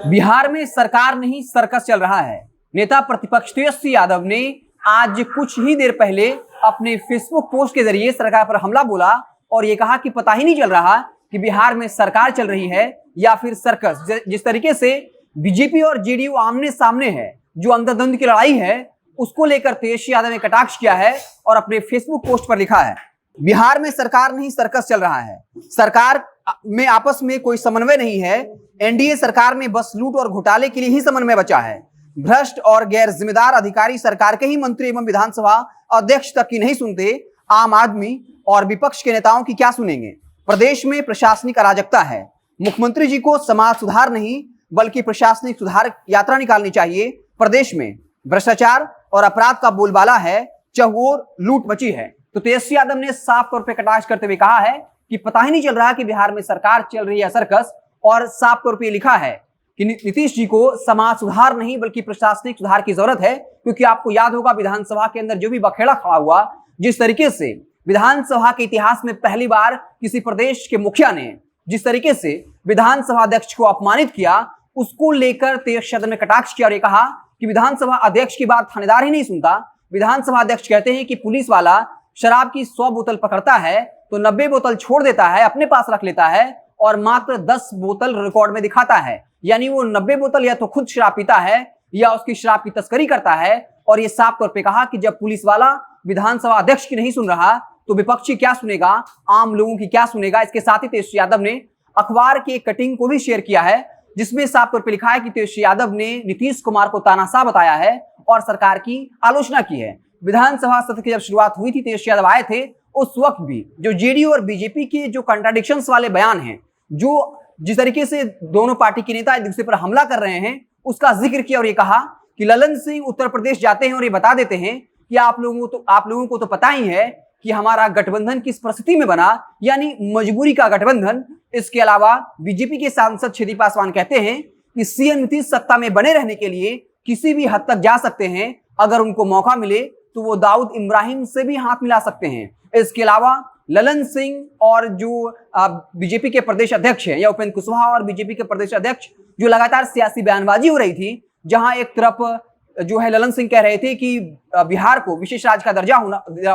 बिहार में सरकार नहीं सर्कस चल रहा है। नेता प्रतिपक्ष तेजस्वी यादव ने आज कुछ ही देर पहले अपने फेसबुक पोस्ट के जरिए सरकार पर हमला बोला और ये कहा कि पता ही नहीं चल रहा कि बिहार में सरकार चल रही है या फिर सर्कस। जिस तरीके से बीजेपी और जेडीयू आमने सामने है, जो अंतर्द्वंद की लड़ाई है, उसको लेकर तेजस्वी यादव ने कटाक्ष किया है और अपने फेसबुक पोस्ट पर लिखा है, बिहार में सरकार नहीं सर्कस चल रहा है। सरकार में आपस में कोई समन्वय नहीं है। एनडीए सरकार में बस लूट और घोटाले के लिए ही समन्वय बचा है। भ्रष्ट और गैर जिम्मेदार अधिकारी सरकार के ही मंत्री एवं विधानसभा अध्यक्ष तक की नहीं सुनते। आम आदमी और विपक्ष के नेताओं की क्या सुनेंगे। प्रदेश में प्रशासनिक अराजकता है। मुख्यमंत्री जी को समाज सुधार नहीं बल्कि प्रशासनिक सुधार यात्रा निकालनी चाहिए। प्रदेश में भ्रष्टाचार और अपराध का बोलबाला है, चहुओर लूट मची है। तो तेजस्वी यादव ने साफ तौर पर कटाक्ष करते हुए कहा है कि पता ही नहीं चल रहा कि बिहार में सरकार चल रही है सर्कस, और साफ तौर पर लिखा है कि नीतीश जी को समाज सुधार नहीं बल्कि प्रशासनिक सुधार की जरूरत है। क्योंकि आपको याद होगा विधानसभा के अंदर जो भी बखेड़ा खड़ा हुआ, जिस तरीके से विधानसभा के इतिहास में पहली बार किसी प्रदेश के मुखिया ने जिस तरीके से विधानसभा अध्यक्ष को अपमानित किया, उसको लेकर तेजस्वी यादव ने कटाक्ष किया और ये कहा कि विधानसभा अध्यक्ष की बात थानेदार ही नहीं सुनता। विधानसभा अध्यक्ष कहते हैं कि पुलिस वाला शराब की 100 बोतल पकड़ता है तो 90 बोतल छोड़ देता है, अपने पास रख लेता है और मात्र 10 बोतल रिकॉर्ड में दिखाता है। यानी वो 90 बोतल या तो खुद शराब पीता है या उसकी शराब की तस्करी करता है। और ये साफ तौर पे कहा कि जब पुलिस वाला विधानसभा अध्यक्ष की नहीं सुन रहा तो विपक्षी क्या सुनेगा, आम लोगों की क्या सुनेगा। इसके साथ ही तेजस्वी यादव ने अखबार की एक कटिंग को भी शेयर किया है, जिसमें साफ तौर पर लिखा है कि तेजस्वी यादव ने नीतीश कुमार को तानाशाह बताया है और सरकार की आलोचना की है। विधानसभा सत्र की जब शुरुआत हुई थी, तेजस्वी यादव आए थे, उस वक्त भी जो जेडीयू और बीजेपी के जो कंट्राडिक्शंस वाले बयान हैं, जो जिस तरीके से दोनों पार्टी के नेता एक दूसरे पर हमला कर रहे हैं, उसका जिक्र किया और ये कहा कि ललन सिंह उत्तर प्रदेश जाते हैं और ये बता देते हैं कि आप लोगों को तो पता ही है कि हमारा गठबंधन किस परिस्थिति में बना, यानी मजबूरी का गठबंधन। इसके अलावा बीजेपी के सांसद छेदी पासवान कहते हैं कि सीएम नीतीश सत्ता में बने रहने के लिए किसी भी हद तक जा सकते हैं, अगर उनको मौका मिले तो वो दाऊद इब्राहिम से भी हाथ मिला सकते हैं। इसके अलावा ललन सिंह और जो बीजेपी के प्रदेश अध्यक्ष हैं या उपेंद्र कुशवाहा और बीजेपी के प्रदेश अध्यक्ष, जो लगातार सियासी बयानबाजी हो रही थी, जहां एक तरफ जो है ललन सिंह कह रहे थे कि बिहार को विशेष राज्य का दर्जा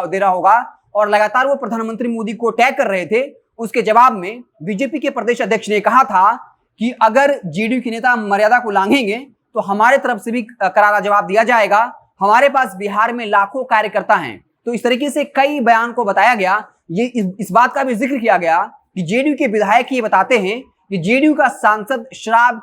दे रहा होगा और लगातार वो प्रधानमंत्री मोदी को टैग कर रहे थे। उसके जवाब में बीजेपी के प्रदेश अध्यक्ष ने कहा था कि अगर जेडीयू के नेता मर्यादा को लांघेंगे तो हमारे तरफ से भी करारा जवाब दिया जाएगा। हमारे पास बिहार में लाखों कार्यकर्ता हैं। तो इस तरीके से कई बयान को बताया गया। ये इस बात का भी जिक्र किया गया कि जेडीयू के विधायक ये बताते हैं कि जेडीयू का सांसद शराब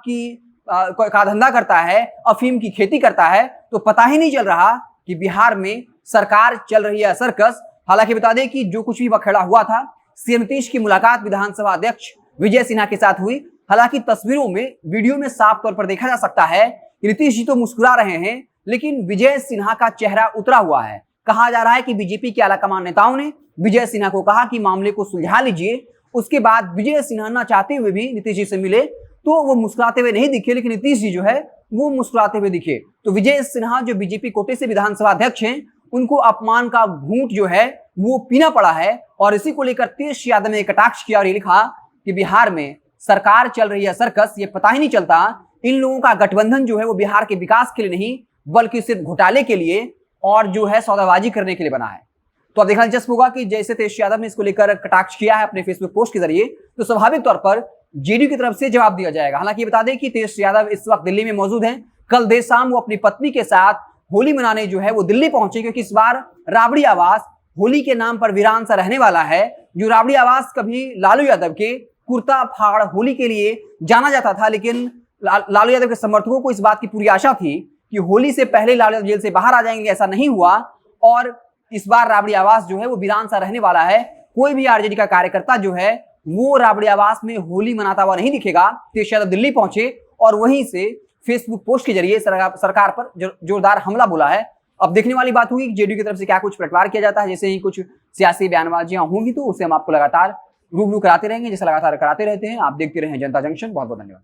का धंधा करता है, अफीम की खेती करता है, तो पता ही नहीं चल रहा कि बिहार में सरकार चल रही है सर्कस। हालांकि बता दें कि जो कुछ भी बखेड़ा हुआ था, सीएम नीतीश की मुलाकात विधानसभा अध्यक्ष विजय सिन्हा के साथ हुई। हालांकि तस्वीरों में, वीडियो में साफ तौर पर देखा जा सकता है कि नीतीश जी तो मुस्कुरा रहे हैं, लेकिन विजय सिन्हा का चेहरा उतरा हुआ है। कहा जा रहा है कि बीजेपी के आलाकमान नेताओं ने विजय सिन्हा को कहा कि मामले को सुलझा लीजिए। उसके बाद विजय सिन्हा ना चाहते हुए भी नीतीश जी से मिले तो वो मुस्कुराते हुए नहीं दिखे, लेकिन नीतीश जी जो है वो मुस्कुराते हुए दिखे। तो विजय सिन्हा जो बीजेपी कोटे से विधानसभा अध्यक्ष हैं, उनको अपमान का घूंट जो है वो पीना पड़ा है। और इसी को लेकर तेजस्वी यादव ने कटाक्ष किया और ये लिखा कि बिहार में सरकार चल रही है सर्कस। ये पता ही नहीं चलता इन लोगों का गठबंधन जो है वो बिहार के विकास के लिए नहीं बल्कि सिर्फ घोटाले के लिए और जो है सौदाबाजी करने के लिए बना है। तो अब देखना दिलचस्प होगा कि जैसे तेजस्वी यादव ने इसको लेकर कटाक्ष किया है अपने फेसबुक पोस्ट के जरिए, तो स्वाभाविक तौर पर जेडीयू की तरफ से जवाब दिया जाएगा। हालांकि बता दें कि तेजस्वी यादव इस वक्त दिल्ली में मौजूद हैं। कल देर शाम वो अपनी पत्नी के साथ होली मनाने जो है वो दिल्ली पहुंचे, क्योंकि इस बार राबड़ी आवास होली के नाम पर वीरान सा रहने वाला है। जो राबड़ी आवास कभी लालू यादव के कुर्ता फाड़ होली के लिए जाना जाता था, लेकिन लालू यादव के समर्थकों को इस बात की पूरी आशा थी कि होली से पहले लालू यादव जेल से बाहर आ जाएंगे। ऐसा नहीं हुआ और इस बार राबड़ी आवास जो है वो वीरान सा रहने वाला है। कोई भी आरजेडी का कार्यकर्ता जो है वो राबड़ी आवास में होली मनाता हुआ नहीं दिखेगा। तेजस्वी यादव दिल्ली पहुंचे और वहीं से फेसबुक पोस्ट के जरिए सरकार पर जोरदार हमला बोला है। अब देखने वाली बात होगी कि जेडीयू की तरफ से क्या कुछ पलटवार किया जाता है। जैसे ही कुछ सियासी बयानबाजियां होंगी तो उसे हम आपको लगातार रूबरू कराते रहेंगे, जैसे लगातार कराते रहते हैं। आप देखते रहें जनता जंक्शन। बहुत बहुत धन्यवाद।